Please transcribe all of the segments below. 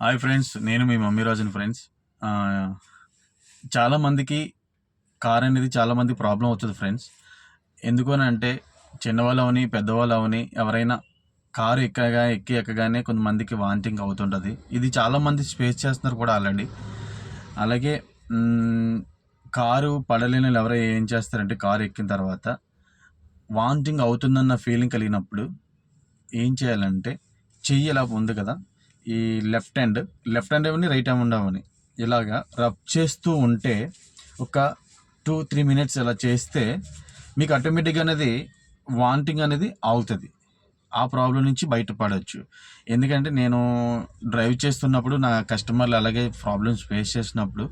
Hi friends, నేను మీ mummy రాజుని friends. చాలామందికి కార్ అనేది చాలామంది ప్రాబ్లం అవుతుంది ఫ్రెండ్స్. ఎందుకు అని అంటే చిన్నవాళ్ళు అవని పెద్దవాళ్ళు అవని ఎవరైనా కారు ఎక్కగానే కొంతమందికి వాంటింగ్ అవుతుంటుంది. ఇది చాలామంది ఫేస్ చేస్తున్నారు కూడా ఆల్రెడీ. అలాగే కారు పడలేని వాళ్ళు ఎవరో ఏం చేస్తారంటే కారు ఎక్కిన తర్వాత వాంటింగ్ అవుతుందన్న ఫీలింగ్ కలిగినప్పుడు ఏం చేయాలంటే చెయ్యి ఇలా ఉంది కదా, ఈ లెఫ్ట్ హ్యాండ్ అవని రైట్ హ్యాండ్ అవని ఇలాగా రబ్ చేస్తూ ఉంటే ఒక 2-3 మినిట్స్ ఇలా చేస్తే మీకు ఆటోమేటిక్గా అనేది వాంటింగ్ అనేది ఆగుతుంది. ఆ ప్రాబ్లం నుంచి బయటపడవచ్చు. ఎందుకంటే నేను డ్రైవ్ చేస్తున్నప్పుడు నా కస్టమర్లు అలాగే ప్రాబ్లమ్స్ ఫేస్ చేసినప్పుడు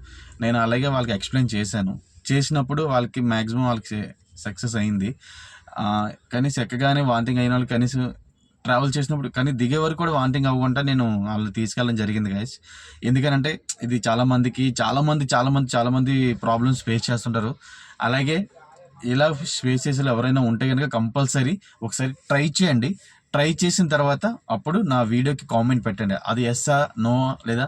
నేను అలాగే వాళ్ళకి ఎక్స్ప్లెయిన్ చేసినప్పుడు వాళ్ళకి మ్యాక్సిమం వాళ్ళకి సక్సెస్ అయింది. కనీసం ఎక్కగానే వాంతింగ్ అయిన వాళ్ళు కనీసం ట్రావెల్ చేసినప్పుడు కానీ దిగే వరకు కూడా వాంతింగ్ అవ్వకుండా నేను వాళ్ళు తీసుకెళ్ళడం జరిగింది గైస్. ఎందుకనంటే ఇది చాలామంది ప్రాబ్లమ్స్ ఫేస్ చేస్తుంటారు. అలాగే ఇలా ఫేస్ చేసేలు ఎవరైనా ఉంటే కనుక కంపల్సరీ ఒకసారి ట్రై చేయండి. ట్రై చేసిన తర్వాత అప్పుడు నా వీడియోకి కామెంట్ పెట్టండి. అది ఎస్సా నో లేదా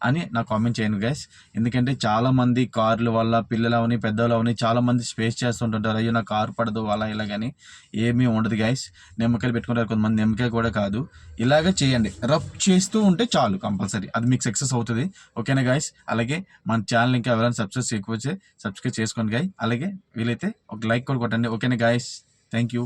అని నా కామెంట్ చేయండి గైస్. ఎందుకంటే చాలామంది కార్ల వల్ల పిల్లలు అవని పెద్దలు అవని చాలామంది ఫేస్ చేస్తుంటుంటారు. అయ్యో నా కారు పడదు అలా ఇలా కానీ ఏమీ ఉండదు గైస్. నిమ్మకాయలు పెట్టుకుంటారు కొంతమంది, నిమ్మకాయ కూడా కాదు. ఇలాగ చేయండి, రబ్ చేస్తూ ఉంటే చాలు, కంపల్సరీ అది మీకు సక్సెస్ అవుతుంది. ఓకేనా గైస్? అలాగే మన ఛానల్ ఇంకా ఎవరైనా సబ్స్క్రైబ్ చేసుకోండి గాయ్. అలాగే వీలైతే ఒక లైక్ కూడా కొట్టండి. ఓకేనా గైస్? Thank you.